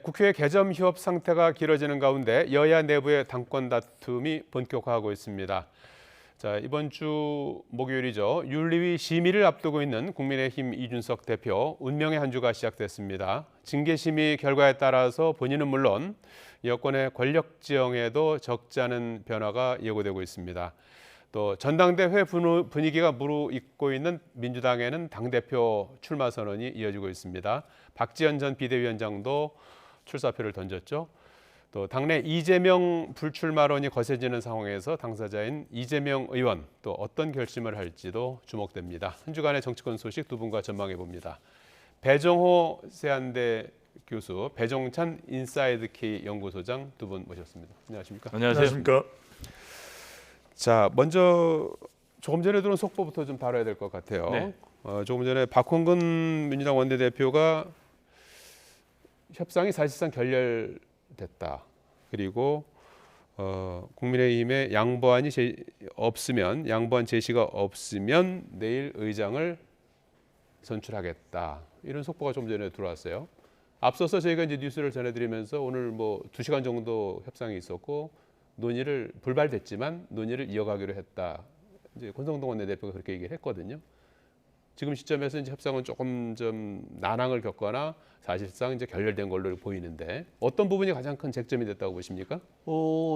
국회 개점 휴업 상태가 길어지는 가운데 여야 내부의 당권 다툼이 본격화하고 있습니다. 자, 이번 주 목요일이죠. 윤리위 심의를 앞두고 있는 국민의힘 이준석 대표 운명의 한 주가 시작됐습니다. 징계심의 결과에 따라서 본인은 물론 여권의 권력 지형에도 적지 않은 변화가 예고되고 있습니다. 또 전당대회 분위기가 무르익고 있는 민주당에는 당대표 출마 선언이 이어지고 있습니다. 박지원 전 비대위원장도 출사표를 던졌죠. 또 당내 이재명 불출마론이 거세지는 상황에서 당사자인 이재명 의원 또 어떤 결심을 할지도 주목됩니다. 한 주간의 정치권 소식 두 분과 전망해 봅니다. 배정호 세안대 교수, 배종찬 인사이드 K 연구소장 두 분 모셨습니다. 안녕하십니까? 안녕하십니까? 자, 먼저 조금 전에 들어온 속보부터 좀 다뤄야 될 것 같아요. 네. 조금 전에 박홍근 민주당 원내대표가 협상이 사실상 결렬됐다. 그리고 국민의힘에 양보안 제시가 없으면 내일 의장을 선출하겠다. 이런 속보가 좀 전에 들어왔어요. 앞서서 저희가 이제 뉴스를 전해드리면서 오늘 뭐 2시간 정도 협상이 있었고 논의를 불발됐지만 논의를 이어가기로 했다. 이제 권성동 원내대표가 그렇게 얘기를 했거든요. 지금 시점에서 이제 협상은 조금 좀 난항을 겪거나 사실상 이제 결렬된 걸로 보이는데 어떤 부분이 가장 큰 쟁점이 됐다고 보십니까?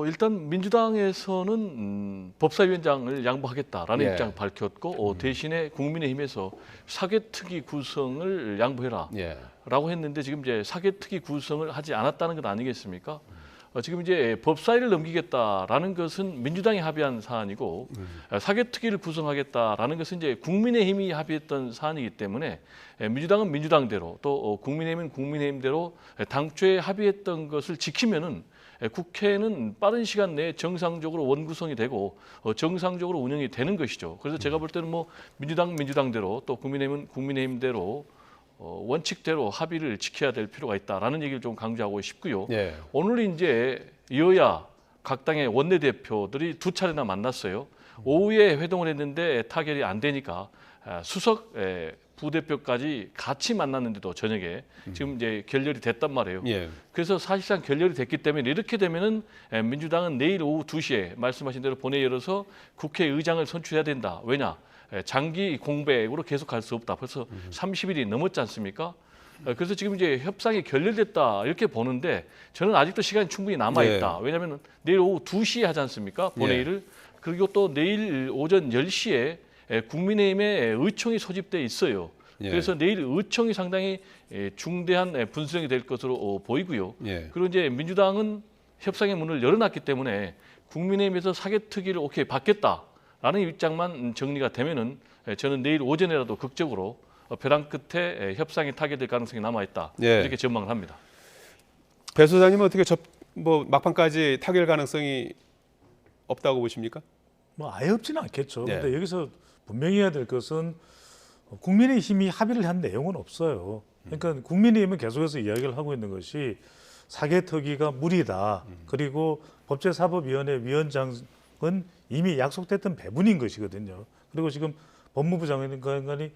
일단 민주당에서는 법사위원장을 양보하겠다라는 예. 입장을 밝혔고 대신에 국민의힘에서 사개특위 구성을 양보해라라고 예. 했는데 지금 이제 사개특위 구성을 하지 않았다는 것 아니겠습니까? 지금 이제 법사위를 넘기겠다라는 것은 민주당이 합의한 사안이고 사개특위를 구성하겠다라는 것은 이제 국민의힘이 합의했던 사안이기 때문에 민주당은 민주당대로 또 국민의힘은 국민의힘대로 당초에 합의했던 것을 지키면은 국회는 빠른 시간 내에 정상적으로 원구성이 되고 정상적으로 운영이 되는 것이죠. 그래서 제가 볼 때는 뭐 민주당대로 또 국민의힘은 국민의힘대로 원칙대로 합의를 지켜야 될 필요가 있다라는 얘기를 좀 강조하고 싶고요. 예. 오늘 이제 여야 각 당의 원내대표들이 두 차례나 만났어요. 오후에 회동을 했는데 타결이 안 되니까 수석 부대표까지 같이 만났는데도 저녁에 지금 이제 결렬이 됐단 말이에요. 예. 그래서 사실상 결렬이 됐기 때문에 이렇게 되면은 민주당은 내일 오후 2시에 말씀하신 대로 본회의 열어서 국회의장을 선출해야 된다. 왜냐? 장기 공백으로 계속 갈 수 없다. 벌써 30일이 넘었지 않습니까? 그래서 지금 이제 협상이 결렬됐다 이렇게 보는데 저는 아직도 시간이 충분히 남아 있다. 예. 왜냐하면 내일 오후 2시에 하지 않습니까? 본회의를. 그리고 또 내일 오전 10시에 국민의힘의 의총이 소집돼 있어요. 예. 그래서 내일 의총이 상당히 중대한 분수령이 될 것으로 보이고요. 예. 그리고 이제 민주당은 협상의 문을 열어놨기 때문에 국민의힘에서 사개특위를 오케이 받겠다라는 입장만 정리가 되면은 저는 내일 오전에라도 극적으로 벼랑 끝에 협상이 타결될 가능성이 남아 있다. 예. 이렇게 전망을 합니다. 배 소장님은 어떻게 막판까지 타결 가능성이 없다고 보십니까? 뭐 아예 없지는 않겠죠. 네. 그런데 여기서 분명히 해야 될 것은 국민의힘이 합의를 한 내용은 없어요. 그러니까 국민의힘은 계속해서 이야기를 하고 있는 것이 사개특위가 무리다. 그리고 법제사법위원회 위원장은 이미 약속됐던 배분인 것이거든요. 그리고 지금 법무부 장관이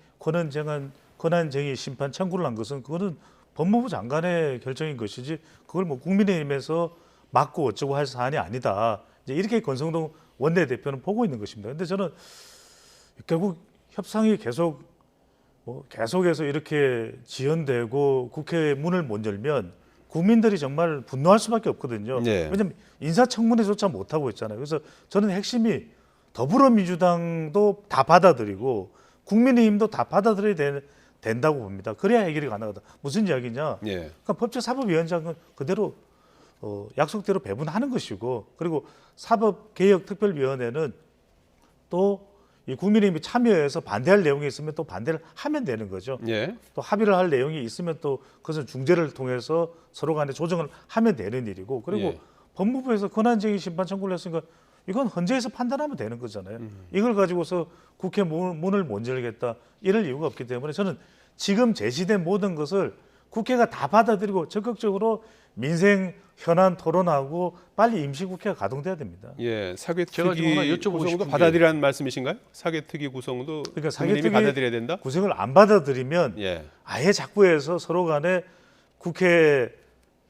권한쟁의 심판 청구를 한 것은 그거는 법무부 장관의 결정인 것이지 그걸 뭐 국민의힘에서 막고 어쩌고 할 사안이 아니다. 이제 이렇게 권성동 원내대표는 보고 있는 것입니다. 그런데 저는 결국 협상이 계속해서 이렇게 지연되고 국회 문을 못 열면 국민들이 정말 분노할 수밖에 없거든요. 네. 왜냐하면 인사청문회조차 못하고 있잖아요. 그래서 저는 핵심이 더불어민주당도 다 받아들이고 국민의힘도 다 받아들여야 된다고 봅니다. 그래야 해결이 가능하다. 무슨 이야기냐? 예. 그러니까 법제사법위원장은 그대로 약속대로 배분하는 것이고 그리고 사법개혁특별위원회는 또 이 국민의힘이 참여해서 반대할 내용이 있으면 또 반대를 하면 되는 거죠. 예. 또 합의를 할 내용이 있으면 또 그것은 중재를 통해서 서로 간에 조정을 하면 되는 일이고 그리고 예. 법무부에서 권한쟁의 심판 청구를 했으니까 이건 헌재에서 판단하면 되는 거잖아요. 이걸 가지고서 국회 문을 못 열겠다 이럴 이유가 없기 때문에 저는 지금 제시된 모든 것을 국회가 다 받아들이고 적극적으로 민생 현안 토론하고 빨리 임시국회가 가동돼야 됩니다. 예, 제가 지금 하나 사개특위 여쭤보고 구성도 싶은 게 받아들이라는 말씀이신가요? 사개특위 구성도 그러니까 국민의힘이 사개특위 받아들여야 된다? 구성을 안 받아들이면 예. 아예 작부해서 서로 간에 국회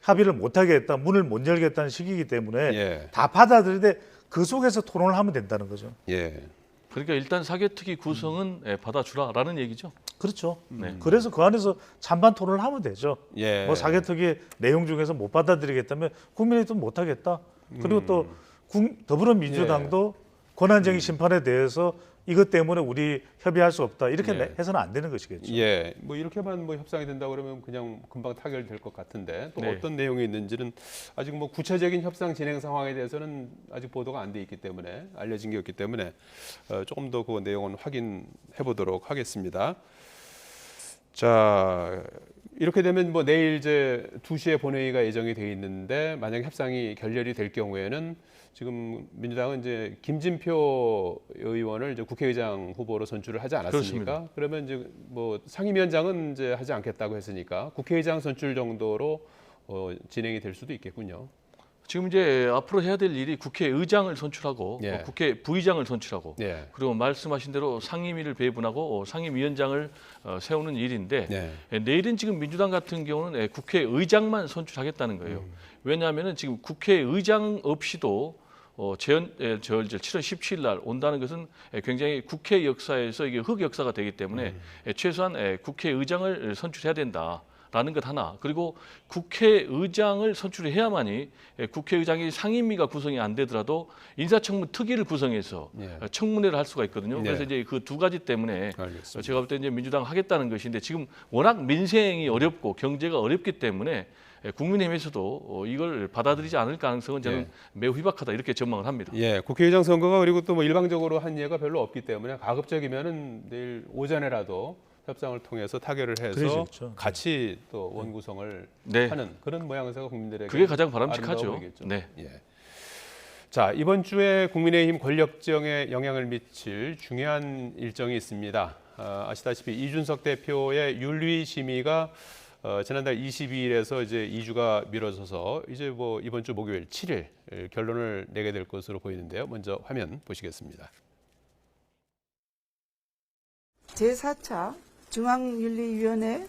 합의를 못 하겠다, 문을 못 열겠다는 시기이기 때문에 예. 다 받아들이되 그 속에서 토론을 하면 된다는 거죠. 예. 그러니까 일단 사개특위 구성은 받아주라라는 얘기죠. 그렇죠. 네. 그래서 그 안에서 찬반 토론을 하면 되죠. 예. 뭐 사개특위 내용 중에서 못 받아들이겠다면 국민의힘도 못 하겠다. 그리고 또 더불어민주당도 권한쟁의 심판에 대해서 이것 때문에 우리 협의할 수 없다. 이렇게 예. 해서는 안 되는 것이겠죠. 예, 뭐 이렇게만 뭐 협상이 된다 그러면 그냥 금방 타결될 것 같은데 또 네. 어떤 내용이 있는지는 아직 뭐 구체적인 협상 진행 상황에 대해서는 아직 보도가 안 돼 있기 때문에 알려진 게 없기 때문에 조금 더 그 내용은 확인해 보도록 하겠습니다. 자, 이렇게 되면 뭐 내일 이제 2시에 본회의가 예정이 돼 있는데 만약 협상이 결렬이 될 경우에는 지금 민주당은 이제 김진표 의원을 이제 국회의장 후보로 선출을 하지 않았습니까? 그렇습니다. 그러면 이제 뭐 상임위원장은 이제 하지 않겠다고 했으니까 국회의장 선출 정도로 진행이 될 수도 있겠군요. 지금 이제 앞으로 해야 될 일이 국회의장을 선출하고 예. 국회 부의장을 선출하고 예. 그리고 말씀하신 대로 상임위를 배분하고 상임위원장을 세우는 일인데 네. 내일은 지금 민주당 같은 경우는 국회의장만 선출하겠다는 거예요. 왜냐하면은 지금 국회의장 없이도 저 7월 17일 날 온다는 것은 굉장히 국회 역사에서 이게 흑역사가 되기 때문에 최소한 국회의장을 선출해야 된다. 라는 것 하나, 그리고 국회의장을 선출해야만이 국회의장이 상임위가 구성이 안 되더라도 인사청문 특위를 구성해서 예. 청문회를 할 수가 있거든요. 네. 그래서 이제 그 두 가지 때문에 알겠습니다. 제가 볼 때 이제 민주당 하겠다는 것인데 지금 워낙 민생이 어렵고 경제가 어렵기 때문에 국민의힘에서도 이걸 받아들이지 않을 가능성은 저는 예. 매우 희박하다 이렇게 전망을 합니다. 예, 국회의장 선거가 그리고 또 뭐 일방적으로 한 예가 별로 없기 때문에 가급적이면은 내일 오전에라도 협상을 통해서 타결을 해서 그러시겠죠. 같이 또 원구성을 네. 하는 그런 모양새가 국민들에게 그게 가장 아름다워 바람직하죠. 보이겠죠. 네. 예. 자, 이번 주에 국민의힘 권력정에 영향을 미칠 중요한 일정이 있습니다. 아시다시피 이준석 대표의 윤리 심의가 지난달 22일에서 이제 2주가 미뤄져서 이제 뭐 이번 주 목요일 7일 결론을 내게 될 것으로 보이는데요. 먼저 화면 보시겠습니다. 제4차 중앙윤리위원회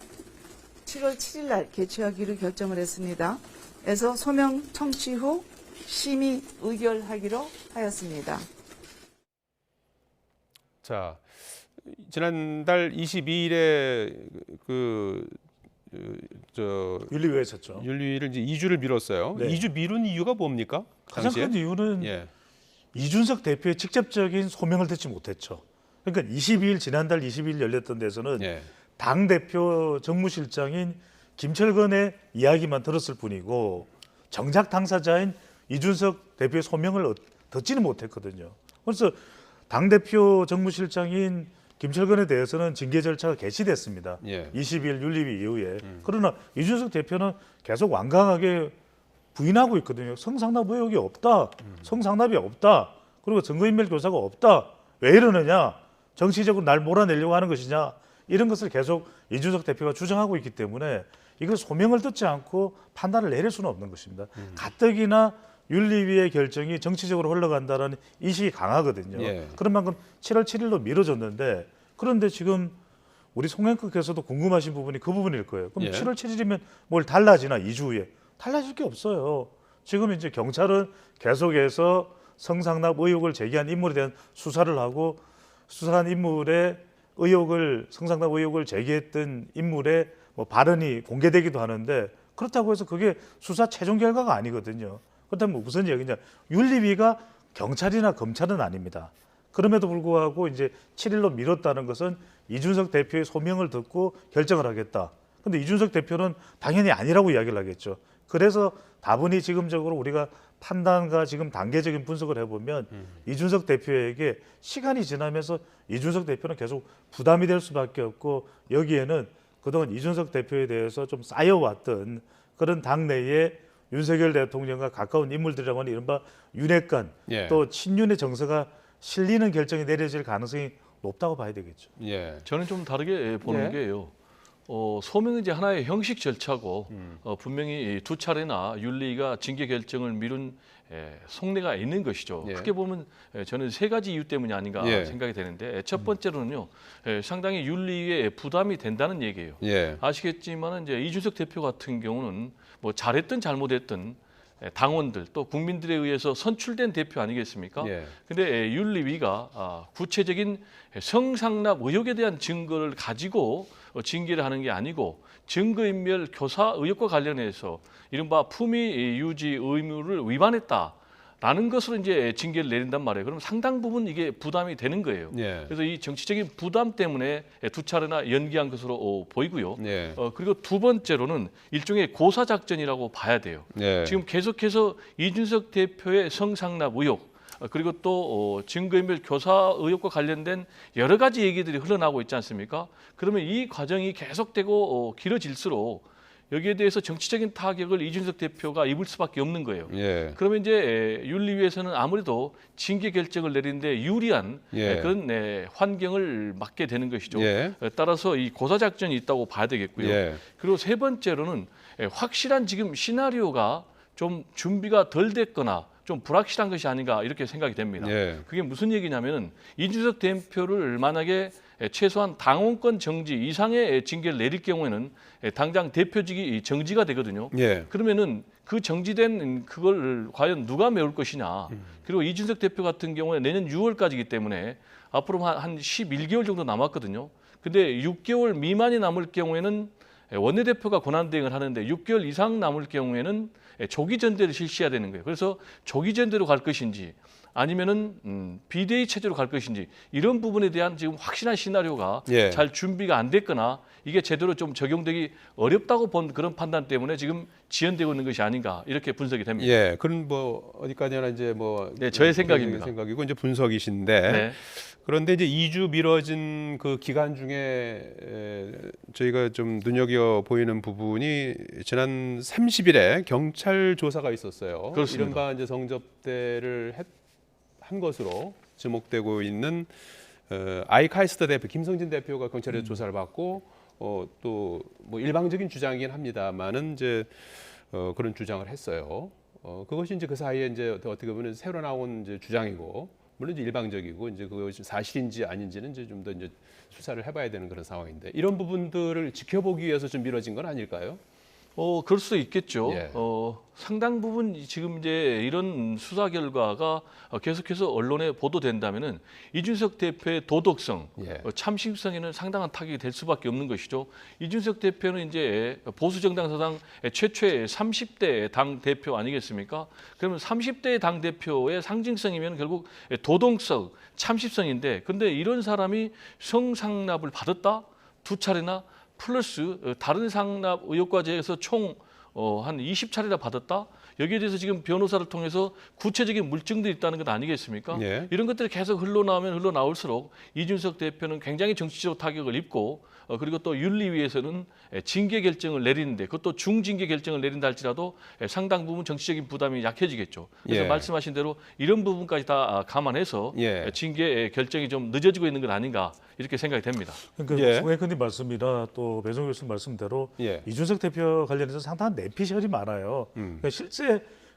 7월 7일 날 개최하기로 결정을 했습니다. 그래서 소명 청취 후 심의 의결하기로 하였습니다. 자, 지난달 22일에 윤리위에 있었죠. 윤리를 이제 2주를 미뤘어요. 네. 2주 미룬 이유가 뭡니까? 가장 당시에? 큰 이유는 예. 이준석 대표의 직접적인 소명을 듣지 못했죠. 그러니까 22일 지난달 22일 열렸던 데서는 예. 당 대표 정무실장인 김철건의 이야기만 들었을 뿐이고 정작 당사자인 이준석 대표의 소명을 듣지는 못했거든요. 그래서 당 대표 정무실장인 김철건에 대해서는 징계 절차가 개시됐습니다. 예. 22일 윤리위 이후에. 그러나 이준석 대표는 계속 완강하게 부인하고 있거든요. 성상납 의혹이 없다. 성상납이 없다. 그리고 증거인멸 교사가 없다. 왜 이러느냐? 정치적으로 날 몰아내려고 하는 것이냐? 이런 것을 계속 이준석 대표가 주장하고 있기 때문에 이걸 소명을 듣지 않고 판단을 내릴 수는 없는 것입니다. 가뜩이나 윤리위의 결정이 정치적으로 흘러간다는 인식이 강하거든요. 예. 그런 만큼 7월 7일로 미뤄졌는데 그런데 지금 우리 송영크께서도 궁금하신 부분이 그 부분일 거예요. 그럼 예. 7월 7일이면 뭘 달라지나 2주 후에. 달라질 게 없어요. 지금 이제 경찰은 계속해서 성상납 의혹을 제기한 인물에 대한 수사를 하고 수사한 인물의 성상납 의혹을 제기했던 인물의 뭐 발언이 공개되기도 하는데 그렇다고 해서 그게 수사 최종 결과가 아니거든요. 그렇다면 무슨 얘기냐? 윤리위가 경찰이나 검찰은 아닙니다. 그럼에도 불구하고 이제 7일로 미뤘다는 것은 이준석 대표의 소명을 듣고 결정을 하겠다. 근데 이준석 대표는 당연히 아니라고 이야기를 하겠죠. 그래서 다분히 지금적으로 우리가 판단과 지금 단계적인 분석을 해보면 이준석 대표에게 시간이 지나면서 이준석 대표는 계속 부담이 될 수밖에 없고 여기에는 그동안 이준석 대표에 대해서 좀 쌓여왔던 그런 당내의 윤석열 대통령과 가까운 인물들이라고 하는 이른바 윤핵관 예. 또 친윤의 정서가 실리는 결정이 내려질 가능성이 높다고 봐야 되겠죠. 예. 저는 좀 다르게 보는 예. 게요. 소명은 이제 하나의 형식 절차고 분명히 두 차례나 윤리가 징계 결정을 미룬 속내가 있는 것이죠. 예. 크게 보면 저는 세 가지 이유 때문이 아닌가 예. 생각이 되는데 첫 번째로는요. 상당히 윤리에 부담이 된다는 얘기예요. 예. 아시겠지만 이제 이준석 대표 같은 경우는 뭐 잘했든 잘못했든 당원들 또 국민들에 의해서 선출된 대표 아니겠습니까? 예. 근데 윤리위가 구체적인 성상납 의혹에 대한 증거를 가지고 징계를 하는 게 아니고 증거인멸 교사 의혹과 관련해서 이른바 품위 유지 의무를 위반했다라는 것으로 이제 징계를 내린단 말이에요. 그럼 상당 부분 이게 부담이 되는 거예요. 예. 그래서 이 정치적인 부담 때문에 두 차례나 연기한 것으로 보이고요. 예. 그리고 두 번째로는 일종의 고사 작전이라고 봐야 돼요. 예. 지금 계속해서 이준석 대표의 성상납 의혹 그리고 또 증거인멸 교사 의혹과 관련된 여러 가지 얘기들이 흘러나오고 있지 않습니까? 그러면 이 과정이 계속되고 길어질수록 여기에 대해서 정치적인 타격을 이준석 대표가 입을 수밖에 없는 거예요. 예. 그러면 이제 윤리위에서는 아무래도 징계 결정을 내리는데 유리한 예. 그런 환경을 맞게 되는 것이죠. 예. 따라서 이 고사 작전이 있다고 봐야 되겠고요. 예. 그리고 세 번째로는 확실한 지금 시나리오가 좀 준비가 덜 됐거나 좀 불확실한 것이 아닌가 이렇게 생각이 됩니다. 예. 그게 무슨 얘기냐면은 이준석 대표를 만약에 최소한 당원권 정지 이상의 징계를 내릴 경우에는 당장 대표직이 정지가 되거든요. 예. 그러면은 그 정지된 그걸 과연 누가 메울 것이냐. 그리고 이준석 대표 같은 경우에 내년 6월까지이기 때문에 앞으로 한 11개월 정도 남았거든요. 근데 6개월 미만이 남을 경우에는 원내대표가 권한대행을 하는데 6개월 이상 남을 경우에는 조기 전대를 실시해야 되는 거예요. 그래서 조기 전대로 갈 것인지 아니면은 비대위 체제로 갈 것인지 이런 부분에 대한 지금 확실한 시나리오가 예. 잘 준비가 안 됐거나 이게 제대로 좀 적용되기 어렵다고 본 그런 판단 때문에 지금 지연되고 있는 것이 아닌가 이렇게 분석이 됩니다. 예. 그런 뭐 어디까지나 이제 뭐 네, 저의 생각입니다. 생각이고 이제 분석이신데 네. 그런데 이제 2주 미뤄진 그 기간 중에 저희가 좀 눈여겨 보이는 부분이 지난 30일에 경찰 조사가 있었어요. 그렇습니다. 이른바 이제 성접대를 한 것으로 지목되고 있는 아이카이스트 대표 김성진 대표가 경찰에서 조사를 받고 또 뭐 일방적인 주장이긴 합니다만은 이제 그런 주장을 했어요. 그것이 이제 그 사이에 이제 어떻게 보면 새로 나온 이제 주장이고 물론 이제 일방적이고 이제 그것이 사실인지 아닌지는 이제 좀 더 이제 수사를 해봐야 되는 그런 상황인데 이런 부분들을 지켜보기 위해서 좀 미뤄진 건 아닐까요? 그럴 수도 있겠죠. 예. 상당 부분 지금 이제 이런 수사 결과가 계속해서 언론에 보도된다면은 이준석 대표의 도덕성, 예. 참신성에는 상당한 타격이 될 수밖에 없는 것이죠. 이준석 대표는 이제 보수 정당 사상 최초의 30대 당 대표 아니겠습니까? 그러면 30대 당 대표의 상징성이면 결국 도덕성, 참신성인데, 근데 이런 사람이 성상납을 받았다 두 차례나. 플러스 다른 상납 의혹과 제해서 총 한 20차례나 받았다. 여기에 대해서 지금 변호사를 통해서 구체적인 물증들이 있다는 것 아니겠습니까? 예. 이런 것들이 계속 흘러나오면 흘러나올수록 이준석 대표는 굉장히 정치적 타격을 입고 그리고 또 윤리위에서는 징계 결정을 내리는데 그것도 중징계 결정을 내린다 할지라도 상당 부분 정치적인 부담이 약해지겠죠. 그래서 예. 말씀하신 대로 이런 부분까지 다 감안해서 예. 징계 결정이 좀 늦어지고 있는 것 아닌가 이렇게 생각이 됩니다. 그러니까 예. 송혜근님 말씀이나 또 배종교 교수님 말씀대로 예. 이준석 대표 관련해서 상당한 내피셜이 많아요. 그러니까 실제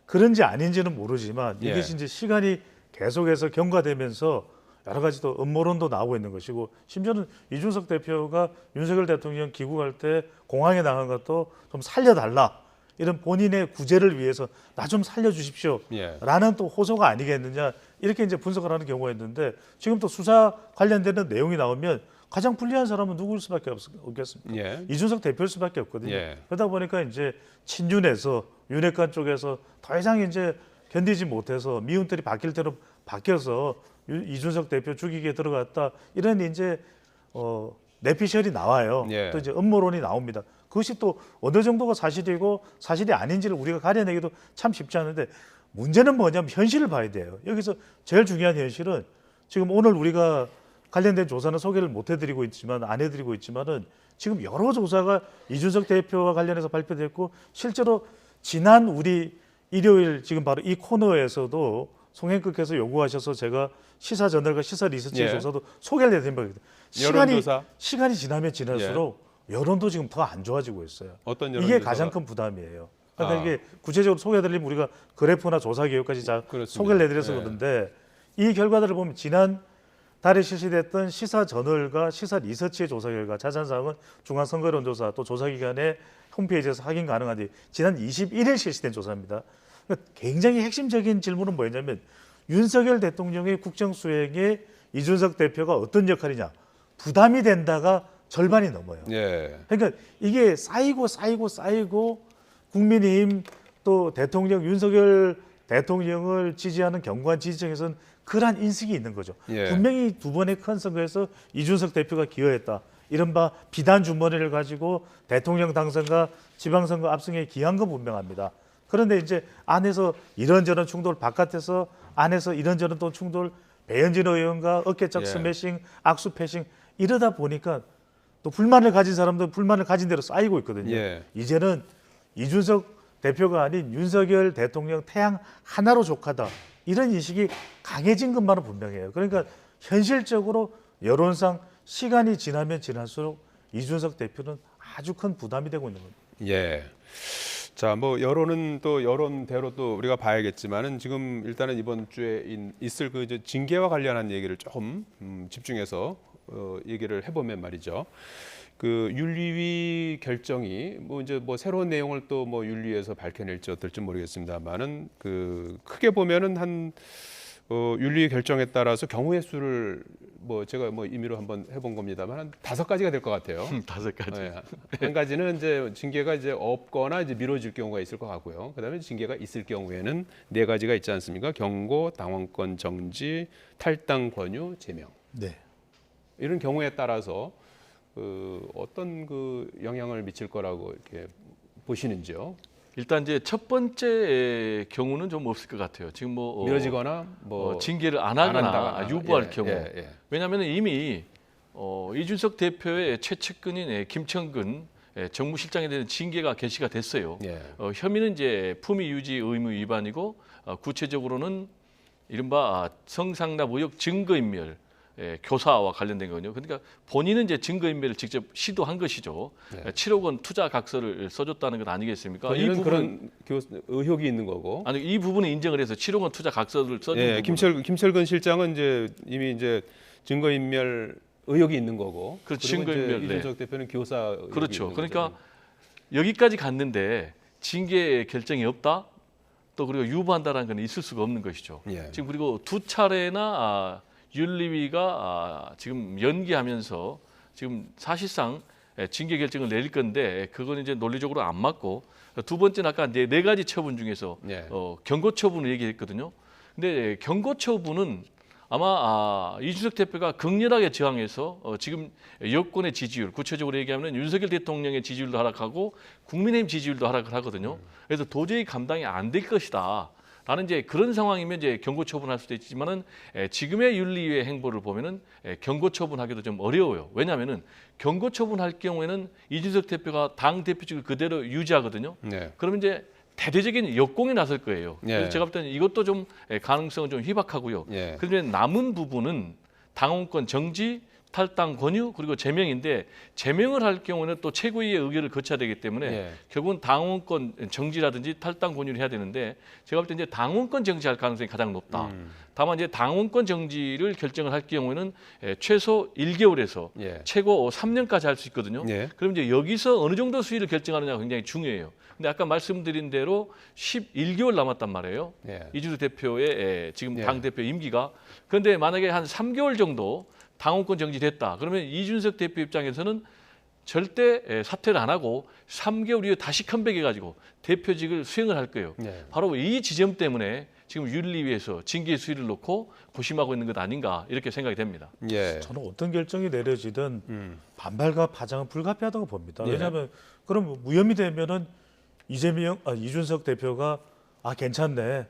그런지 아닌지는 모르지만 예. 이것이 이제 시간이 계속해서 경과되면서 여러 가지 또 음모론도 나오고 있는 것이고 심지어는 이준석 대표가 윤석열 대통령 귀국할 때 공항에 나간 것도 좀 살려달라 이런 본인의 구제를 위해서 나 좀 살려주십시오 예. 라는 또 호소가 아니겠느냐 이렇게 이제 분석을 하는 경우가 있는데 지금 또 수사 관련되는 내용이 나오면 가장 불리한 사람은 누구일 수밖에 없겠습니까? 예. 이준석 대표일 수밖에 없거든요. 예. 그러다 보니까 이제 친윤에서 윤핵관 쪽에서 더 이상 이제 견디지 못해서 미운털이 바뀔 대로 바뀌어서 이준석 대표 죽이기에 들어갔다 이런 이제 내피셜이 나와요. 예. 또 이제 음모론이 나옵니다. 그것이 또 어느 정도가 사실이고 사실이 아닌지를 우리가 가려내기도 참 쉽지 않은데 문제는 뭐냐면 현실을 봐야 돼요. 여기서 제일 중요한 현실은 지금 오늘 우리가 관련된 조사는 소개를 못 해드리고 있지만 안 해드리고 있지만은 지금 여러 조사가 이준석 대표와 관련해서 발표됐고 실제로 지난 우리 일요일 지금 바로 이 코너에서도 송행국께서 요구하셔서 제가 시사 저널과 시사 리서치 예. 조사도 소개를 해드린 겁니다. 여론조사? 시간이 지나면 지날수록 여론도 지금 더 안 좋아지고 있어요. 어떤 이게 여론조사가? 가장 큰 부담이에요. 그러니까 아. 이게 구체적으로 소개해드리면 우리가 그래프나 조사 개요까지 다 그렇습니다. 소개를 해드려서 예. 그런데 이 결과들을 보면 지난 달에 실시됐던 시사 저널과 시사 리서치의 조사 결과 자세한 사항은 중앙선거여론조사 또 조사기관의 홈페이지에서 확인 가능한데 지난 21일 실시된 조사입니다. 그러니까 굉장히 핵심적인 질문은 뭐였냐면 윤석열 대통령의 국정수행에 이준석 대표가 어떤 역할이냐. 부담이 된다가 절반이 넘어요. 예. 그러니까 이게 쌓이고 국민의힘 또 대통령 윤석열 대통령을 지지하는 견고한 지지층에서는 그러한 인식이 있는 거죠. 예. 분명히 두 번의 큰 선거에서 이준석 대표가 기여했다. 이른바 비단 주머니를 가지고 대통령 당선과 지방선거 압승에 기여한 건 분명합니다. 그런데 이제 안에서 이런저런 충돌, 바깥에서 안에서 이런저런 또 충돌, 배현진 의원과 어깨짝 예. 스매싱, 악수 패싱 이러다 보니까 또 불만을 가진 사람도 불만을 가진 대로 쌓이고 있거든요. 예. 이제는 이준석 대표가 아닌 윤석열 대통령 태양 하나로 족하다. 이런 인식이 강해진 것만은 분명해요. 그러니까 현실적으로 여론상 시간이 지나면 지날수록 이준석 대표는 아주 큰 부담이 되고 있는 겁니다. 예. 자, 뭐 여론은 또 여론대로 또 우리가 봐야겠지만은 지금 일단은 이번 주에 있을 그 이제 징계와 관련한 얘기를 조금 집중해서 얘기를 해보면 말이죠. 그 윤리위 결정이 뭐 이제 뭐 새로운 내용을 또 뭐 윤리위에서 밝혀낼지 어떨지 모르겠습니다만은 그 크게 보면은 한 윤리위 결정에 따라서 경우의 수를 뭐 제가 뭐 임의로 한번 해본 겁니다만 한 5가지가 될 것 같아요. 5가지. 네. 한 가지는 이제 징계가 이제 없거나 이제 미뤄질 경우가 있을 것 같고요. 그다음에 징계가 있을 경우에는 4가지가 있지 않습니까? 경고, 당원권 정지, 탈당 권유, 제명. 네. 이런 경우에 따라서 어떤 그 영향을 미칠 거라고 이렇게 보시는지요? 일단 이제 첫 번째 경우는 좀 없을 것 같아요. 지금 뭐 미뤄지거나 뭐 징계를 안 하거나 한다거나. 유보할 예, 경우. 예, 예. 왜냐하면 이미 이준석 대표의 최측근인 김청근 정무실장에 대한 징계가 개시가 됐어요. 예. 혐의는 이제 품위 유지 의무 위반이고 구체적으로는 이른바 성상납 의혹 증거인멸. 교사와 관련된 거군요. 그러니까 본인은 이제 증거인멸을 직접 시도한 것이죠. 네. 7억 원 투자 각서를 써줬다는 것 아니겠습니까? 이 부분 그런 의혹이 있는 거고. 아니 이 부분은 인정을 해서 7억 원 투자 각서를 써준 예, 부분은. 김철근 실장은 이제 이미 이제 증거인멸 의혹이 있는 거고. 그렇죠. 그리고 이제 증거인멸, 네. 이준석 대표는 교사 의혹이 그렇죠. 있는 그러니까 거죠. 여기까지 갔는데 징계 결정이 없다. 또 그리고 유보한다라는 건 있을 수가 없는 것이죠. 예. 지금 그리고 2차례나 윤리위가 지금 연기하면서 지금 사실상 징계 결정을 내릴 건데 그건 이제 논리적으로 안 맞고 두 번째는 아까 이제 4가지 처분 중에서 예. 경고 처분을 얘기했거든요. 근데 경고 처분은 아마 이준석 대표가 극렬하게 저항해서 지금 여권의 지지율, 구체적으로 얘기하면 윤석열 대통령의 지지율도 하락하고 국민의힘 지지율도 하락을 하거든요. 그래서 도저히 감당이 안 될 것이다. 라는 이제 그런 상황이면 이제 경고 처분할 수도 있지만은 지금의 윤리위의 행보를 보면은 경고 처분하기도 좀 어려워요. 왜냐하면은 경고 처분할 경우에는 이준석 대표가 당 대표직을 그대로 유지하거든요. 네. 그러면 이제 대대적인 역공이 나설 거예요. 예. 그래서 제가 볼 때는 이것도 좀 가능성은 좀 희박하고요. 예. 그런데 남은 부분은 당원권 정지, 탈당 권유 그리고 제명인데 제명을 할 경우는 또 최고위의 의결을 거쳐야 되기 때문에 예. 결국은 당원권 정지라든지 탈당 권유를 해야 되는데 제가 볼 때 이제 당원권 정지할 가능성이 가장 높다. 다만 이제 당원권 정지를 결정을 할 경우에는 최소 1개월에서 예. 최고 3년까지 할 수 있거든요. 예. 그럼 이제 여기서 어느 정도 수위를 결정하느냐가 굉장히 중요해요. 근데 아까 말씀드린 대로 11개월 남았단 말이에요. 예. 이준석 대표의 지금 예. 당 대표 임기가. 그런데 만약에 한 3개월 정도 당원권 정지됐다. 그러면 이준석 대표 입장에서는 절대 사퇴를 안 하고 3개월 이후에 다시 컴백해가지고 대표직을 수행을 할 거예요. 예. 바로 이 지점 때문에 지금 윤리위에서 징계 수위를 놓고 고심하고 있는 것 아닌가 이렇게 생각이 됩니다. 예. 저는 어떤 결정이 내려지든 반발과 파장은 불가피하다고 봅니다. 예. 왜냐하면 그럼 무혐의 되면은 이준석 대표가 괜찮네.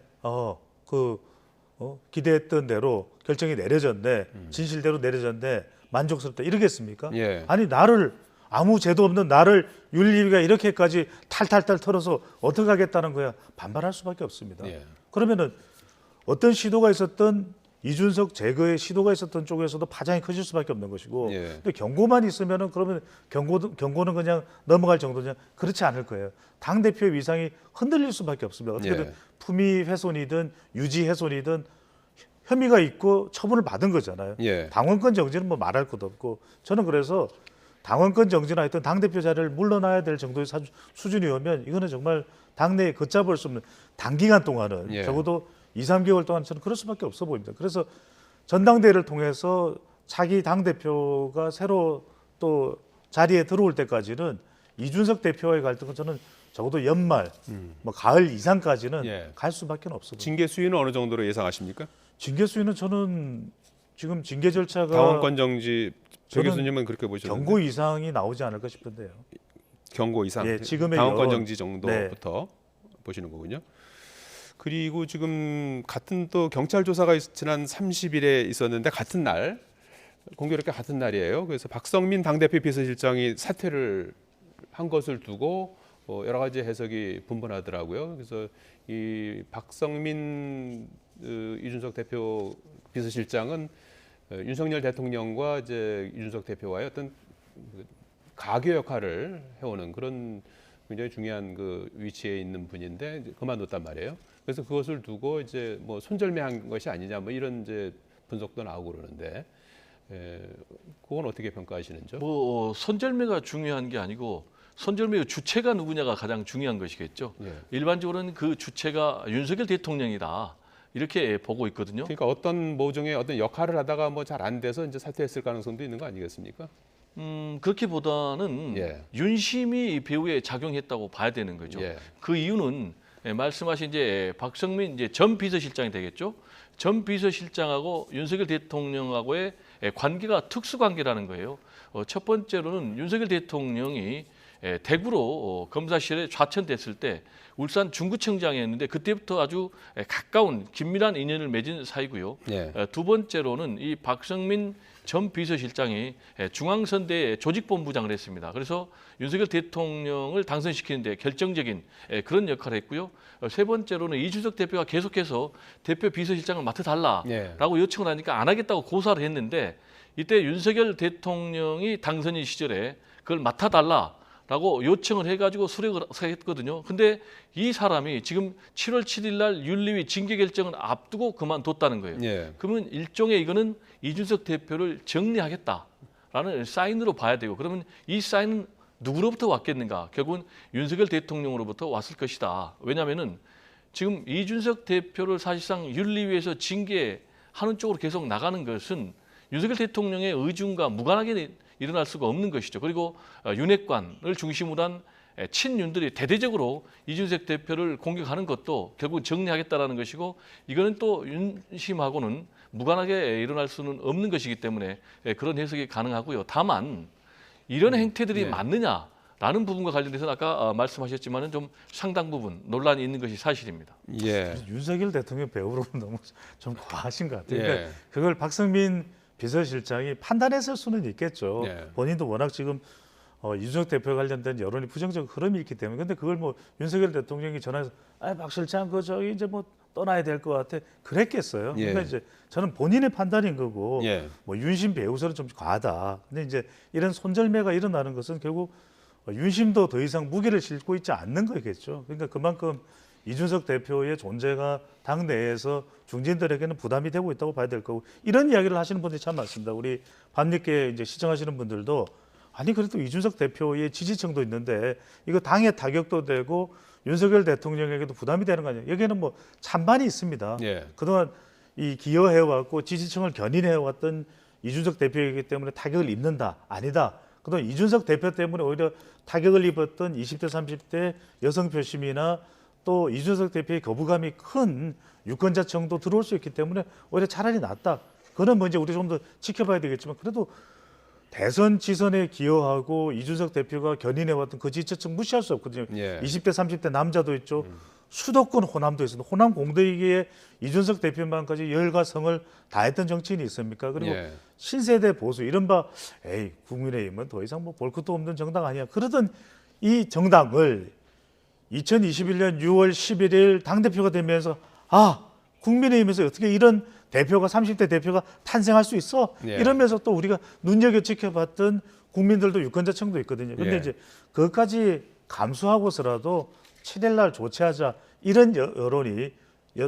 기대했던 대로 결정이 내려졌네. 진실대로 내려졌네. 만족스럽다. 이러겠습니까? 예. 아니 나를 아무 죄도 없는 나를 윤리위가 이렇게까지 탈탈탈 털어서 어떻게 하겠다는 거야. 반발할 수밖에 없습니다. 예. 그러면은 어떤 시도가 있었던 이준석 제거의 시도가 있었던 쪽에서도 파장이 커질 수밖에 없는 것이고 예. 근데 경고만 있으면은 그러면 경고는 그냥 넘어갈 정도냐 그렇지 않을 거예요. 당 대표의 위상이 흔들릴 수밖에 없습니다. 어떻게든 예. 품위 훼손이든 유지 훼손이든 혐의가 있고 처분을 받은 거잖아요. 예. 당원권 정지는 뭐 말할 것도 없고 저는 그래서 당원권 정지나 하여튼 당대표 자리를 물러나야 될 정도의 수준이 오면 이거는 정말 당내에 걷잡을 수 없는 단기간 동안은 예. 적어도 2, 3개월 동안 저는 그럴 수밖에 없어 보입니다. 그래서 전당대회를 통해서 차기 당대표가 새로 또 자리에 들어올 때까지는 이준석 대표와의 갈등은 저는 적어도 연말, 뭐 가을 이상까지는 예. 갈 수밖에 없어 보입니다. 징계 수위는 어느 정도로 예상하십니까? 징계 수위는 저는 지금 징계 절차가 당원권 정지 조 저는 교수님은 그렇게 보셨는데 경고 이상이 나오지 않을까 싶은데요. 경고 이상, 예, 지금의 당원권 여론. 정지 정도부터 보시는 거군요. 그리고 지금 같은 또 경찰 조사가 지난 30일에 있었는데 같은 날 공교롭게 같은 날이에요. 그래서 박성민 당대표 비서실장이 사퇴를 한 것을 두고 여러 가지 해석이 분분하더라고요. 그래서 이 박성민 이준석 대표 비서실장은 윤석열 대통령과 이제 이준석 대표와의 어떤 가교 역할을 해오는 그런 굉장히 중요한 그 위치에 있는 분인데 이제 그만뒀단 말이에요. 그래서 그것을 두고 이제 뭐 손절매한 것이 아니냐 뭐 이런 이제 분석도 나오고 그러는데 그건 어떻게 평가하시는지요? 뭐 손절매가 중요한 게 아니고 손절매의 주체가 누구냐가 가장 중요한 것이겠죠. 예. 일반적으로는 그 주체가 윤석열 대통령이다 이렇게 보고 있거든요. 그러니까 어떤 모종의 어떤 역할을 하다가 뭐 잘 안 돼서 이제 사퇴했을 가능성도 있는 거 아니겠습니까? 그렇기보다는 예. 윤심이 배후에 작용했다고 봐야 되는 거죠. 예. 그 이유는 말씀하신 이제 박성민 이제 전 비서실장이 되겠죠. 전 비서실장하고 윤석열 대통령하고의 관계가 특수 관계라는 거예요. 첫 번째로는 윤석열 대통령이 대구로 검사실에 좌천됐을 때 울산 중구청장이었는데 그때부터 아주 가까운 긴밀한 인연을 맺은 사이고요. 예. 두 번째로는 이 박성민 전 비서실장이 중앙선대 조직본부장을 했습니다. 그래서 윤석열 대통령을 당선시키는데 결정적인 그런 역할을 했고요. 세 번째로는 이준석 대표가 계속해서 대표 비서실장을 맡아달라라고 예. 요청을 하니까 안 하겠다고 고사를 했는데 이때 윤석열 대통령이 당선인 시절에 그걸 맡아달라라고 요청을 해가지고 수력을 했거든요. 근데 이 사람이 지금 7월 7일 날 윤리위 징계 결정을 앞두고 그만뒀다는 거예요. 예. 그러면 일종의 이거는 이준석 대표를 정리하겠다라는 사인으로 봐야 되고 그러면 이 사인은 누구로부터 왔겠는가? 결국은 윤석열 대통령으로부터 왔을 것이다. 왜냐하면은 지금 이준석 대표를 사실상 윤리위에서 징계하는 쪽으로 계속 나가는 것은 윤석열 대통령의 의중과 무관하게 일어날 수가 없는 것이죠. 그리고 윤핵관을 중심으로 한 친윤들이 대대적으로 이준석 대표를 공격하는 것도 결국 정리하겠다라는 것이고 이거는 또 윤심하고는 무관하게 일어날 수는 없는 것이기 때문에 그런 해석이 가능하고요. 다만 이런 행태들이 네. 맞느냐라는 부분과 관련해서는 아까 말씀하셨지만은 좀 상당 부분 논란이 있는 것이 사실입니다. 예. 윤석열 대통령 배우로 너무 좀 과하신 것 같아요. 예. 그러니까 그걸 박성민 비서실장이 판단했을 수는 있겠죠. 예. 본인도 워낙 지금 이준석 대표 관련된 여론이 부정적 흐름이 있기 때문에 근데 그걸 뭐 윤석열 대통령이 전화해서 박 실장 그 저기 이제 뭐 떠나야 될 것 같아 그랬겠어요. 예. 그러니까 이제 저는 본인의 판단인 거고 예. 뭐 윤심 배우서는 좀 과하다. 근데 이제 이런 손절매가 일어나는 것은 결국 윤심도 더 이상 무게를 싣고 있지 않는 거겠죠. 그러니까 그만큼 이준석 대표의 존재가 당 내에서 중진들에게는 부담이 되고 있다고 봐야 될 거고 이런 이야기를 하시는 분들이 참 많습니다. 우리 밤늦게 이제 시청하시는 분들도 아니 그래도 이준석 대표의 지지층도 있는데 이거 당의 타격도 되고 윤석열 대통령에게도 부담이 되는 거 아니에요. 여기에는 뭐 찬반이 있습니다. 예. 그동안 이 기여해왔고 지지층을 견인해왔던 이준석 대표이기 때문에 타격을 입는다 아니다. 그동안 이준석 대표 때문에 오히려 타격을 입었던 20대 30대 여성 표심이나 또 이준석 대표의 거부감이 큰 유권자층도 들어올 수 있기 때문에 오히려 차라리 낫다. 그거는 뭐 이제 우리 좀 더 지켜봐야 되겠지만 그래도 대선 지선에 기여하고 이준석 대표가 견인해왔던 그 지지층 무시할 수 없거든요. 예. 20대 30대 남자도 있죠. 수도권 호남도 있습니다. 호남 공대이기에 이준석 대표만까지 열과 성을 다했던 정치인이 있습니까? 그리고 예. 신세대 보수 이른바 국민의힘은 더 이상 뭐 볼 것도 없는 정당 아니야. 그러던 이 정당을 2021년 6월 11일 당대표가 되면서 국민의힘에서 어떻게 이런 대표가 30대 대표가 탄생할 수 있어? 예. 이러면서 또 우리가 눈여겨 지켜봤던 국민들도 유권자층도 있거든요. 근데 예. 이제 그것까지 감수하고서라도 7일 날 조치하자 이런 여론이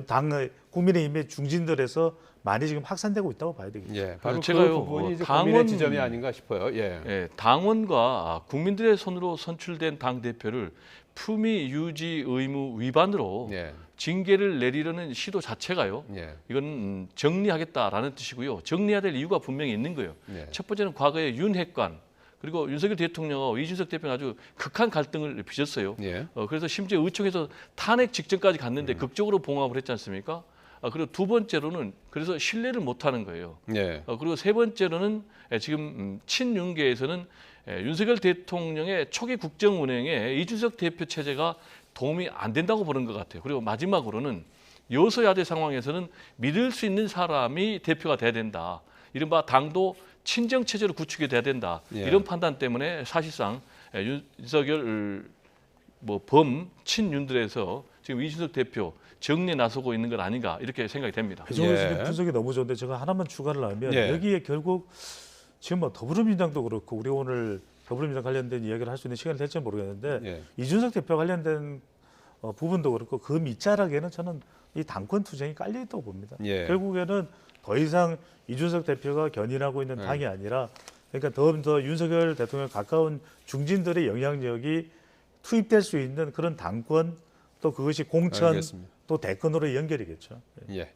당의 국민의힘의 중진들에서 많이 지금 확산되고 있다고 봐야 되겠죠. 예, 바로 그 제가요, 부분이 이제 당원- 고민의 지점이 아닌가 싶어요. 예. 예, 당원과 국민들의 손으로 선출된 당 대표를 품위 유지 의무 위반으로 예. 징계를 내리려는 시도 자체가요. 예. 이건 정리하겠다라는 뜻이고요. 정리해야 될 이유가 분명히 있는 거예요. 예. 첫 번째는 과거에 윤핵관 그리고 윤석열 대통령과 이준석 대표는 아주 극한 갈등을 빚었어요. 예. 그래서 심지어 의총에서 탄핵 직전까지 갔는데 극적으로 봉합을 했지 않습니까? 그리고 두 번째로는 그래서 신뢰를 못하는 거예요. 예. 그리고 세 번째로는 지금 친윤계에서는 윤석열 대통령의 초기 국정 운행에 이준석 대표 체제가 도움이 안 된다고 보는 것 같아요. 그리고 마지막으로는 여소야대 상황에서는 믿을 수 있는 사람이 대표가 돼야 된다. 이른바 당도 친정 체제로 구축이 돼야 된다. 예. 이런 판단 때문에 사실상 윤석열 범 친윤들에서 지금 이준석 대표 정리에 나서고 있는 것 아닌가 이렇게 생각이 됩니다. 배종원 예. 교수님 분석이 너무 좋은데 제가 하나만 추가를 하면 예. 여기에 결국 지금 뭐 더불어민주당도 그렇고 우리 오늘 더불어민주당 관련된 이야기를 할 수 있는 시간이 될지 모르겠는데 예. 이준석 대표 관련된 부분도 그렇고 그 밑자락에는 저는 이 당권 투쟁이 깔려 있다고 봅니다. 예. 결국에는 더 이상 이준석 대표가 견인하고 있는 당이 아니라 그러니까 더 윤석열 대통령 가까운 중진들의 영향력이 투입될 수 있는 그런 당권 또 그것이 공천 알겠습니다. 또 대권으로 연결이겠죠. 예.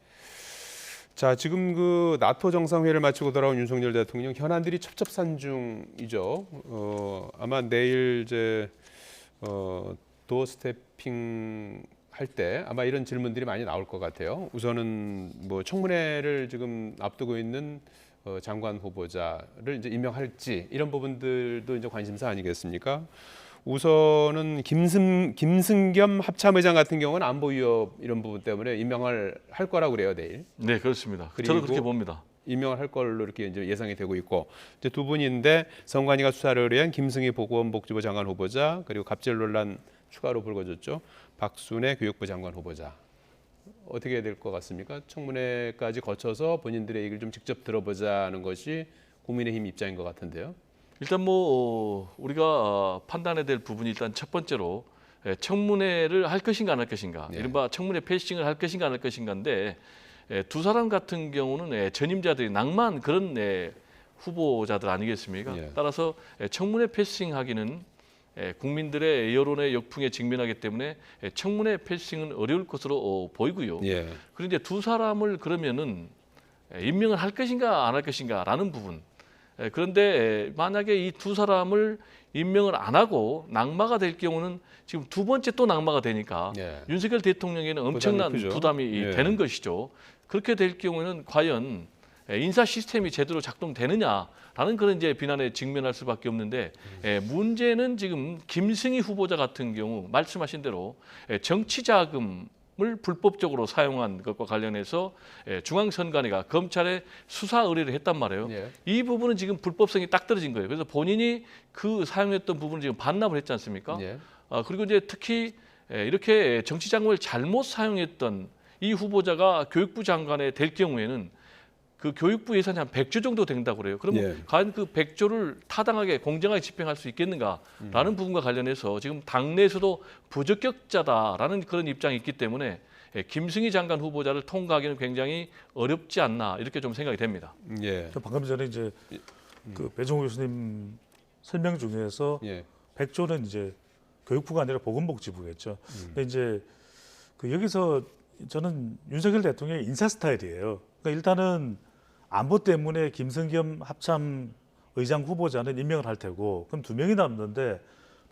자, 지금 그 나토 정상회의를 마치고 돌아온 윤석열 대통령 현안들이 첩첩산중이죠. 아마 내일 이제 도어 스태핑 할 때 아마 이런 질문들이 많이 나올 것 같아요. 우선은 뭐 청문회를 지금 앞두고 있는 장관 후보자를 이제 임명할지 이런 부분들도 이제 관심사 아니겠습니까? 우선은 김승겸 합참의장 같은 경우는 안보 위협 이런 부분 때문에 임명을 할 거라고 그래요 내일. 네, 그렇습니다. 그리고 저도 그렇게 봅니다. 임명을 할 걸로 이렇게 이제 예상이 되고 있고 이제 두 분인데 선관위가 수사를 의뢰한 김승희 보건복지부 장관 후보자 그리고 갑질 논란 추가로 불거졌죠. 박순애 교육부 장관 후보자 어떻게 될 것 같습니까? 청문회까지 거쳐서 본인들의 얘기를 좀 직접 들어보자는 것이 국민의힘 입장인 것 같은데요. 일단 우리가 판단해야 될 부분이 일단 첫 번째로 청문회를 할 것인가 안 할 것인가, 네. 이른바 청문회 패싱을 할 것인가 안 할 것인가인데 두 사람 같은 경우는 전임자들이 낭만 그런 후보자들 아니겠습니까? 예. 따라서 청문회 패싱하기는 국민들의 여론의 역풍에 직면하기 때문에 청문회 패싱은 어려울 것으로 보이고요. 예. 그런데 두 사람을 그러면은 임명을 할 것인가 안 할 것인가라는 부분. 그런데 만약에 이 두 사람을 임명을 안 하고 낙마가 될 경우는 지금 두 번째 또 낙마가 되니까 예. 윤석열 대통령에는 엄청난 크죠. 부담이 예. 되는 것이죠. 그렇게 될 경우에는 과연 인사 시스템이 제대로 작동되느냐라는 그런 이제 비난에 직면할 수밖에 없는데 문제는 지금 김승희 후보자 같은 경우 말씀하신 대로 정치 자금을 불법적으로 사용한 것과 관련해서 중앙선관위가 검찰에 수사 의뢰를 했단 말이에요. 예. 이 부분은 지금 불법성이 딱 떨어진 거예요. 그래서 본인이 그 사용했던 부분을 지금 반납을 했지 않습니까? 예. 그리고 이제 특히 이렇게 정치 자금을 잘못 사용했던 이 후보자가 교육부 장관에 될 경우에는 그 교육부 예산이 한 100조 정도 된다고 그래요. 그러면 예. 과연 그 100조를 타당하게 공정하게 집행할 수 있겠는가라는 부분과 관련해서 지금 당내에서도 부적격자다라는 그런 입장이 있기 때문에 김승희 장관 후보자를 통과하기는 굉장히 어렵지 않나 이렇게 좀 생각이 됩니다. 예. 방금 전에 이제 그 배종호 교수님 설명 중에서 예. 100조는 이제 교육부가 아니라 보건복지부겠죠. 근데 이제 그 여기서 저는 윤석열 대통령의 인사 스타일이에요. 그러니까 일단은 안보 때문에 김승겸 합참 의장 후보자는 임명을 할 테고 그럼 두 명이 남는데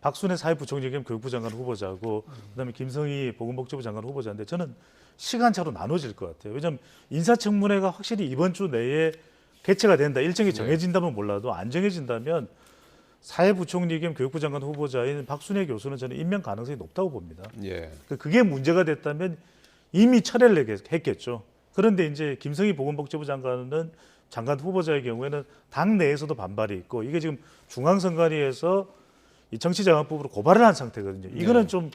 박순애 사회부총리 겸 교육부 장관 후보자고 그다음에 김성희 보건복지부 장관 후보자인데 저는 시간차로 나눠질 것 같아요. 왜냐하면 인사청문회가 확실히 이번 주 내에 개최가 된다. 일정이 정해진다면 몰라도 안 정해진다면 사회부총리 겸 교육부 장관 후보자인 박순애 교수는 저는 임명 가능성이 높다고 봅니다. 예. 그게 문제가 됐다면 이미 철회를 했겠죠. 그런데 이제 김성희 보건복지부 장관 후보자의 경우에는 당 내에서도 반발이 있고 이게 지금 중앙선관위에서 이 정치자금법으로 고발을 한 상태거든요. 이거는 네. 좀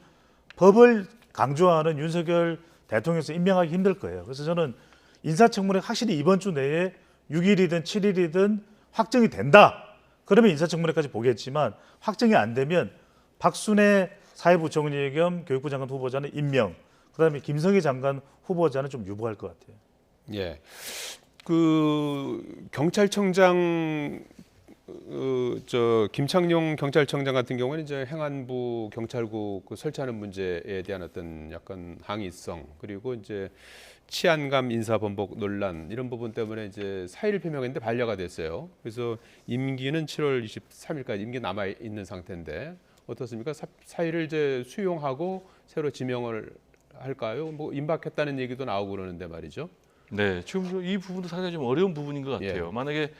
법을 강조하는 윤석열 대통령에서 임명하기 힘들 거예요. 그래서 저는 인사청문회 확실히 이번 주 내에 6일이든 7일이든 확정이 된다. 그러면 인사청문회까지 보겠지만 확정이 안 되면 박순애 사회부총리 겸 교육부 장관 후보자는 임명. 그다음에 김성희 장관 후보자는 좀 유보할 것 같아요. 예. 그 경찰청장 김창룡 경찰청장 같은 경우는 이제 행안부 경찰국 그 설치하는 문제에 대한 어떤 약간 항의성 그리고 이제 치안감 인사 번복 논란 이런 부분 때문에 이제 사의를 표명했는데 반려가 됐어요. 그래서 임기는 7월 23일까지 임기 남아 있는 상태인데 어떻습니까? 사의를 이제 수용하고 새로 지명을 할까요? 뭐 임박했다는 얘기도 나오고 그러는데 말이죠. 네, 지금 이 부분도 상당히 좀 어려운 부분인 것 같아요. 예. 만약에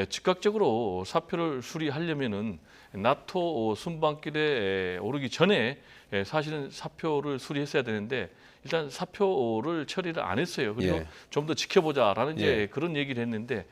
즉각적으로 사표를 수리하려면은 나토 순방길에 오르기 전에 사실은 사표를 수리했어야 되는데 일단 사표를 처리를 안 했어요. 그리고 예. 좀 더 지켜보자라는 이제 예. 그런 얘기를 했는데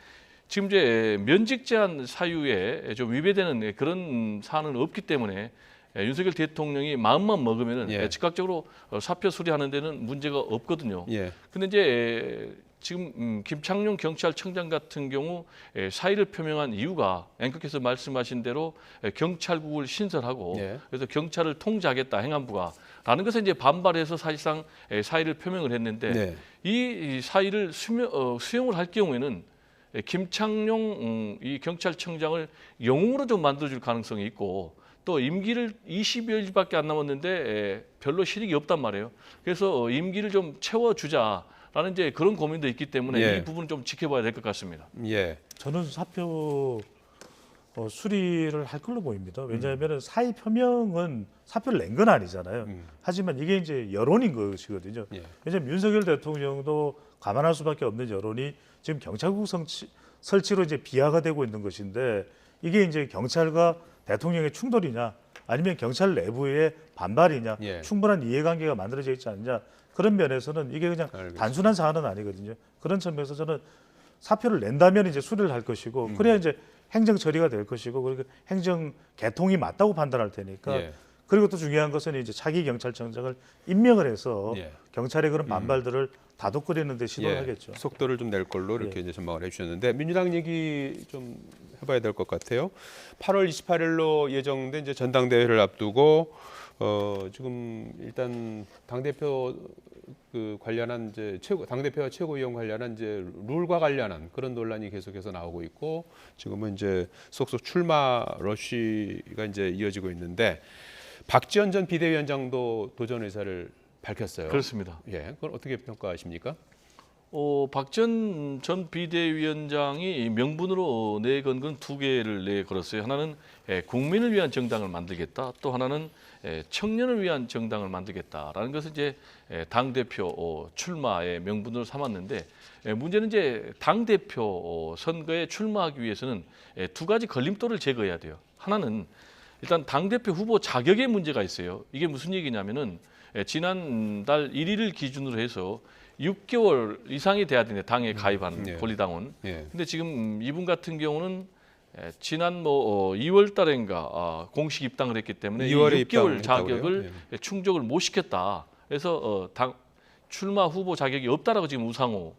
지금 이제 면직 제한 사유에 좀 위배되는 그런 사안은 없기 때문에 윤석열 대통령이 마음만 먹으면은 예. 즉각적으로 사표 수리하는 데는 문제가 없거든요. 예. 근데 이제 지금 김창룡 경찰청장 같은 경우 사의를 표명한 이유가 앵커께서 말씀하신 대로 경찰국을 신설하고 예. 그래서 경찰을 통제하겠다 행안부가라는 것에 이제 반발해서 사실상 사의를 표명을 했는데 네. 이 사의를 수용을 할 경우에는 김창룡 이 경찰청장을 영웅으로 좀 만들어줄 가능성이 있고 또 임기를 20여일밖에 안 남았는데 별로 실익이 없단 말이에요. 그래서 임기를 좀 채워주자라는 이제 그런 고민도 있기 때문에 예. 이 부분을 좀 지켜봐야 될 것 같습니다. 예. 저는 사표 수리를 할 걸로 보입니다. 왜냐하면 사의 표명은 사표를 낸 건 아니잖아요. 하지만 이게 이제 여론인 것이거든요. 예. 왜냐하면 윤석열 대통령도 감안할 수밖에 없는 여론이 지금 경찰국 설치로 이제 비하가 되고 있는 것인데 이게 이제 경찰과 대통령의 충돌이냐 아니면 경찰 내부의 반발이냐 예. 충분한 이해관계가 만들어져 있지 않느냐 그런 면에서는 이게 그냥 알겠습니다. 단순한 사안은 아니거든요. 그런 측면에서 저는 사표를 낸다면 이제 수리를 할 것이고 그래야 이제 행정 처리가 될 것이고 그리고 행정 개통이 맞다고 판단할 테니까 예. 그리고 또 중요한 것은 이제 차기 경찰청장을 임명을 해서 예. 경찰의 그런 반발들을 다독거리는 데 시도를 예, 하겠죠. 속도를 좀 낼 걸로 이렇게 이제 전망을 해주셨는데 민주당 얘기 좀 해봐야 될 것 같아요. 8월 28일로 예정된 이제 전당대회를 앞두고 지금 일단 당 대표 그 관련한 이제 당대표와 최고위원 관련한 이제 룰과 관련한 그런 논란이 계속해서 나오고 있고 지금은 이제 속속 출마 러쉬가 이제 이어지고 있는데 박지원 전 비대위원장도 도전 의사를 밝혔어요. 그렇습니다. 예, 그걸 어떻게 평가하십니까? 박지원 전 비대위원장이 명분으로 내건 건 두 개를 내걸었어요. 하나는 국민을 위한 정당을 만들겠다. 또 하나는 청년을 위한 정당을 만들겠다라는 것을 이제 당 대표 출마의 명분으로 삼았는데 문제는 이제 당 대표 선거에 출마하기 위해서는 두 가지 걸림돌을 제거해야 돼요. 하나는 일단 당 대표 후보 자격의 문제가 있어요. 이게 무슨 얘기냐면은 지난달 1일을 기준으로 해서 6개월 이상이 돼야 되는데 당에 가입한 예. 권리당원. 예. 근데 지금 이분 같은 경우는 지난 2월 달인가 공식 입당을 했기 때문에 2월에 6개월 입당했다고 자격을 그래요? 충족을 못 시켰다. 그래서 당 출마 후보 자격이 없다라고 지금 우상호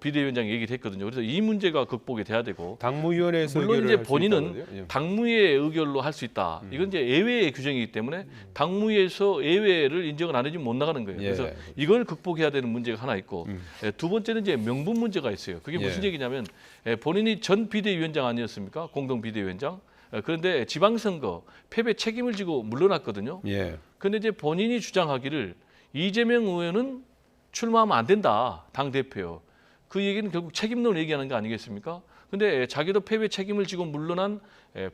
비대위원장이 얘기를 했거든요. 그래서 이 문제가 극복이 돼야 되고 당무위원회에서 물론 의결을 이제 할수 본인은 있다고요? 예. 당무의 의결로 할 수 있다. 이건 이제 예외의 규정이기 때문에 당무에서 예외를 인정을 안 해주면 못 나가는 거예요. 예. 그래서 이걸 극복해야 되는 문제가 하나 있고 두 번째는 이제 명분 문제가 있어요. 그게 무슨 예. 얘기냐면 본인이 전 비대위원장 아니었습니까? 공동 비대위원장. 그런데 지방선거 패배 책임을 지고 물러났거든요. 예. 그런데 이제 본인이 주장하기를 이재명 의원은 출마하면 안 된다. 당 대표요. 그 얘기는 결국 책임론을 얘기하는 거 아니겠습니까? 근데 자기도 패배 책임을 지고 물러난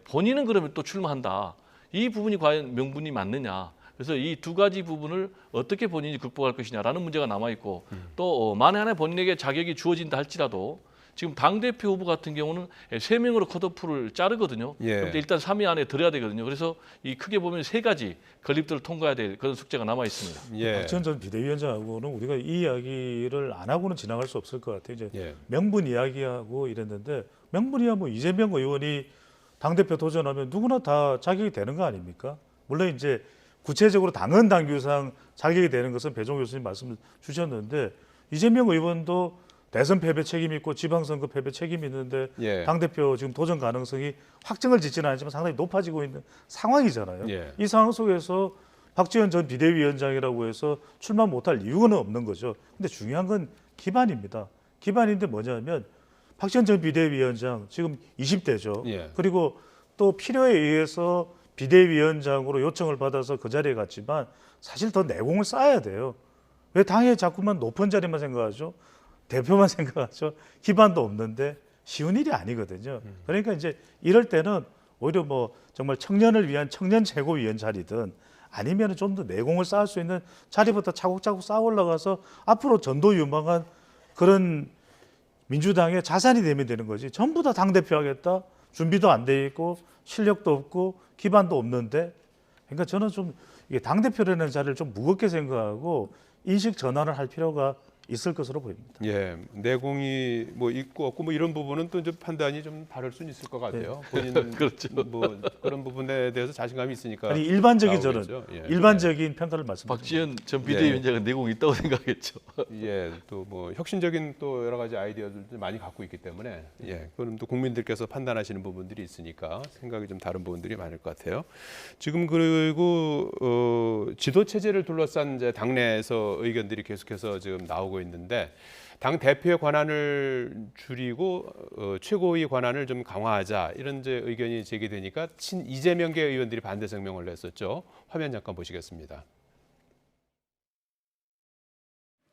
본인은 그러면 또 출마한다. 이 부분이 과연 명분이 맞느냐. 그래서 이 두 가지 부분을 어떻게 본인이 극복할 것이냐라는 문제가 남아있고 또 만에 하나 본인에게 자격이 주어진다 할지라도 지금 당대표 후보 같은 경우는 3명으로 컷오프를 자르거든요. 예. 그런데 일단 3위 안에 들어야 되거든요. 그래서 이 크게 보면 3가지 건립들을 통과해야 될 그런 숙제가 남아 있습니다. 예. 박지원 전 비대위원장하고는 우리가 이 이야기를 안 하고는 지나갈 수 없을 것 같아요. 이제 예. 명분 이야기하고 이랬는데 명분이야 뭐 이재명 의원이 당대표 도전하면 누구나 다 자격이 되는 거 아닙니까? 물론 이제 구체적으로 당헌 당규상 자격이 되는 것은 배종호 교수님 말씀 주셨는데 이재명 의원도 대선 패배 책임이 있고 지방선거 패배 책임이 있는데 예. 당대표 지금 도전 가능성이 확정을 짓지는 않지만 상당히 높아지고 있는 상황이잖아요. 예. 이 상황 속에서 박지원 전 비대위원장이라고 해서 출마 못할 이유는 없는 거죠. 근데 중요한 건 기반입니다. 기반인데 뭐냐면 박지원 전 비대위원장 지금 20대죠. 예. 그리고 또 필요에 의해서 비대위원장으로 요청을 받아서 그 자리에 갔지만 사실 더 내공을 쌓아야 돼요. 왜 당에 자꾸만 높은 자리만 생각하죠? 대표만 생각하죠? 기반도 없는데 쉬운 일이 아니거든요. 그러니까 이제 이럴 때는 오히려 뭐 정말 청년을 위한 청년 최고위원 자리든 아니면 좀 더 내공을 쌓을 수 있는 자리부터 차곡차곡 쌓아 올라가서 앞으로 전도 유망한 그런 민주당의 자산이 되면 되는 거지. 전부 다 당대표 하겠다. 준비도 안 돼 있고 실력도 없고 기반도 없는데. 그러니까 저는 좀 이게 당대표라는 자리를 좀 무겁게 생각하고 인식 전환을 할 필요가 있을 것으로 보입니다. 예, 내공이 뭐 있고 없고 뭐 이런 부분은 또 이제 판단이 좀 다를 수는 있을 것 같아요. 본인은 그렇죠. 뭐 그런 부분에 대해서 자신감이 있으니까. 아니 일반적인 나오겠죠. 저는 예. 일반적인 평가를 말씀드립니다. 박지원 전 비대위원장은 내공이 있다고 생각했죠. 예, 또 뭐 혁신적인 또 여러 가지 아이디어들도 많이 갖고 있기 때문에 예, 그럼 또 국민들께서 판단하시는 부분들이 있으니까 생각이 좀 다른 부분들이 많을 것 같아요. 지금 그리고 지도 체제를 둘러싼 이제 당내에서 의견들이 계속해서 지금 나오고 있는데 당 대표의 권한을 줄이고 최고위 권한을 좀 강화하자 이런 이제 의견이 제기되니까 친 이재명계 의원들이 반대 성명을 냈었죠. 화면 잠깐 보시겠습니다.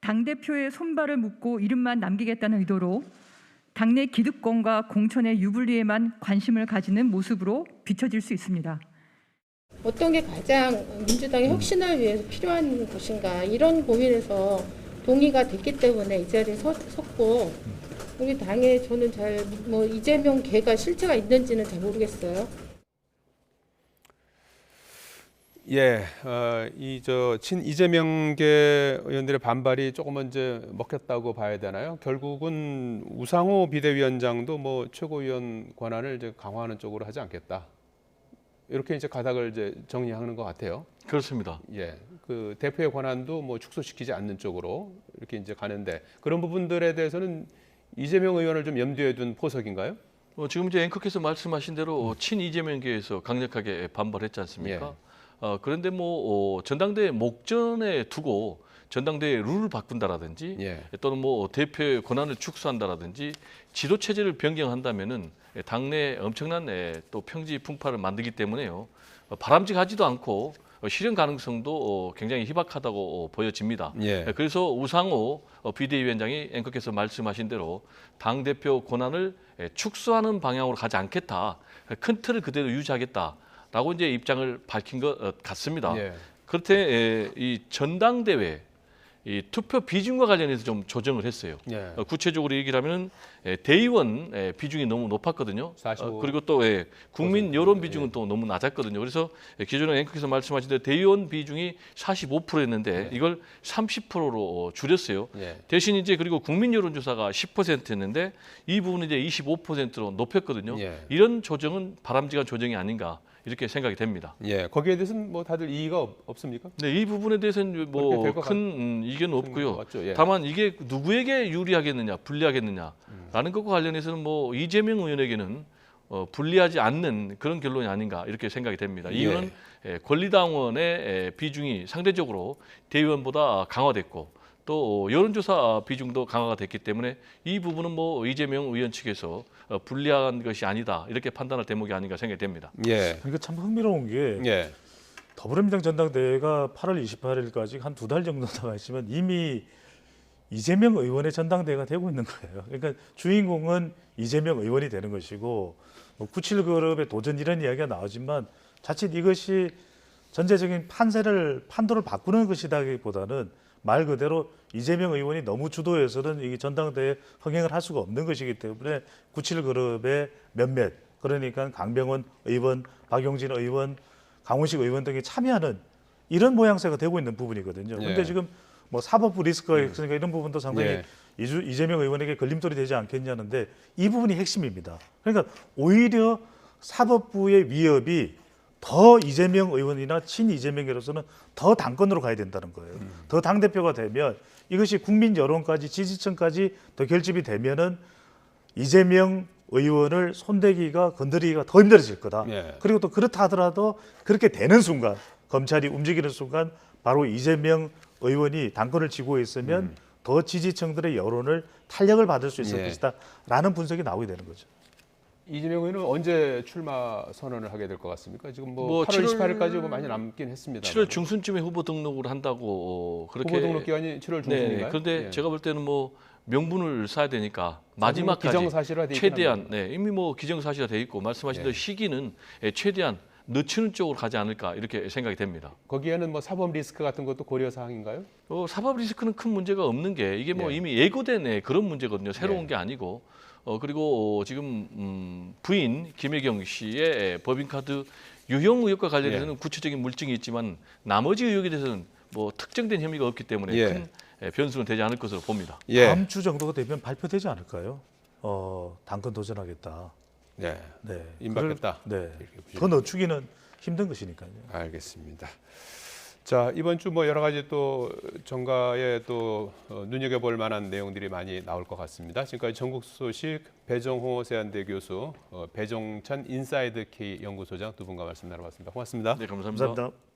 당대표의 손발을 묶고 이름만 남기겠다는 의도로 당내 기득권과 공천의 유불리에만 관심을 가지는 모습으로 비춰질 수 있습니다. 어떤 게 가장 민주당의 혁신을 위해서 필요한 것인가 이런 고민에서 동의가 됐기 때문에 이 자리에 섰고 우리 당에 저는 잘 뭐 이재명 계가 실체가 있는지는 잘 모르겠어요. 예, 이 저 친 이재명계 의원들의 반발이 조금은 이제 먹혔다고 봐야 되나요? 결국은 우상호 비대위원장도 뭐 최고위원 권한을 이제 강화하는 쪽으로 하지 않겠다. 이렇게 이제 가닥을 이제 정리하는 것 같아요. 그렇습니다. 예, 그 대표의 권한도 뭐 축소시키지 않는 쪽으로 이렇게 이제 가는데 그런 부분들에 대해서는 이재명 의원을 좀 염두에 둔 포석인가요? 지금 이제 앵커께서 말씀하신 대로 친 이재명계에서 강력하게 반발했지 않습니까? 그런데 뭐 전당대회 목전에 두고 전당대회 룰을 바꾼다라든지 예. 또는 뭐 대표의 권한을 축소한다라든지 지도 체제를 변경한다면은 당내 엄청난 또 평지 풍파를 만들기 때문에요. 바람직하지도 않고 실현 가능성도 굉장히 희박하다고 보여집니다. 예. 그래서 우상호 비대위원장이 앵커께서 말씀하신 대로 당 대표 권한을 축소하는 방향으로 가지 않겠다, 큰 틀을 그대로 유지하겠다라고 이제 입장을 밝힌 것 같습니다. 예. 그렇대 이 전당대회 이 투표 비중과 관련해서 좀 조정을 했어요. 예. 구체적으로 얘기를 하면 대의원 비중이 너무 높았거든요. 45%. 그리고 또 국민 여론 비중은 또 너무 낮았거든요. 그래서 기존에 앵커께서 말씀하신 대로 대의원 비중이 45%였는데 이걸 30%로 줄였어요. 예. 대신 이제 그리고 국민 여론조사가 10%였는데 이 부분은 이제 25%로 높였거든요. 예. 이런 조정은 바람직한 조정이 아닌가 이렇게 생각이 됩니다. 예, 거기에 대해서는 뭐 다들 이의가 없습니까? 네, 이 부분에 대해서는 그렇게 뭐 될것 큰 이견은 없고요. 맞죠? 예. 다만 이게 누구에게 유리하겠느냐, 불리하겠느냐라는 것과 관련해서는 뭐 이재명 의원에게는 불리하지 않는 그런 결론이 아닌가 이렇게 생각이 됩니다. 이유는 권리당원의 비중이 상대적으로 대의원보다 강화됐고 또 여론조사 비중도 강화가 됐기 때문에 이 부분은 뭐 이재명 의원 측에서 불리한 것이 아니다 이렇게 판단할 대목이 아닌가 생각이 됩니다. 예. 그러니까 참 흥미로운 게 예. 더불어민주당 전당대회가 8월 28일까지 한 두 달 정도 남아 있지만 이미 이재명 의원의 전당대회가 되고 있는 거예요. 그러니까 주인공은 이재명 의원이 되는 것이고 뭐 97그룹의 도전 이런 이야기가 나오지만 자칫 이것이 전체적인 판도를 바꾸는 것이다기보다는 말 그대로 이재명 의원이 너무 주도해서는 이 전당대회 흥행을 할 수가 없는 것이기 때문에 97그룹의 몇몇 그러니까 강병원 의원, 박용진 의원, 강훈식 의원 등이 참여하는 이런 모양새가 되고 있는 부분이거든요. 그런데 예. 지금 뭐 사법부 리스크가 있으니까 이런 부분도 상당히 예. 이재명 의원에게 걸림돌이 되지 않겠냐는데 이 부분이 핵심입니다. 그러니까 오히려 사법부의 위협이 더 이재명 의원이나 친 이재명으로서는 더 당권으로 가야 된다는 거예요. 더 당대표가 되면 이것이 국민 여론까지 지지층까지 더 결집이 되면은 이재명 의원을 손대기가 건드리기가 더 힘들어질 거다. 예. 그리고 또 그렇다 하더라도 그렇게 되는 순간 검찰이 움직이는 순간 바로 이재명 의원이 당권을 쥐고 있으면 더 지지층들의 여론을 탄력을 받을 수 있을 예. 것이다라는 분석이 나오게 되는 거죠. 이재명 의원은 언제 출마 선언을 하게 될 것 같습니까? 지금 뭐 뭐 8월 7월 28일까지 많이 남긴 했습니다. 7월 중순쯤에 후보 등록을 한다고 그렇게 후보 등록 기간이 7월 중순인가요? 그런데 예. 제가 볼 때는 뭐 명분을 쌓아야 되니까 마지막까지 기정사실화돼 있긴 최대한 합니다. 이미 뭐 기정사실화 돼 있고 말씀하신 예. 대로 시기는 최대한 늦추는 쪽으로 가지 않을까 이렇게 생각이 됩니다. 거기에는 뭐 사법 리스크 같은 것도 고려 사항인가요? 사법 리스크는 큰 문제가 없는 게 이게 뭐 예. 이미 예고된 그런 문제거든요. 새로운 예. 게 아니고 그리고 지금 부인 김혜경 씨의 법인카드 유형 의혹과 관련해서는 구체적인 물증이 있지만 나머지 의혹에 대해서는 뭐 특정된 혐의가 없기 때문에 예. 큰 변수는 되지 않을 것으로 봅니다. 다음 주 정도가 되면 발표되지 않을까요? 당권 도전하겠다. 네. 네. 임박했다. 네. 이렇게 보시면 더 늦추기는 힘든 것이니까요. 알겠습니다. 자, 이번 주 뭐 여러 가지 또 정가에 또 눈여겨볼 만한 내용들이 많이 나올 것 같습니다. 지금까지 전국 소식 배정호 세안대 교수, 배종찬 인사이드 K 연구소장 두 분과 말씀 나눠봤습니다. 고맙습니다. 네, 감사합니다. 감사합니다.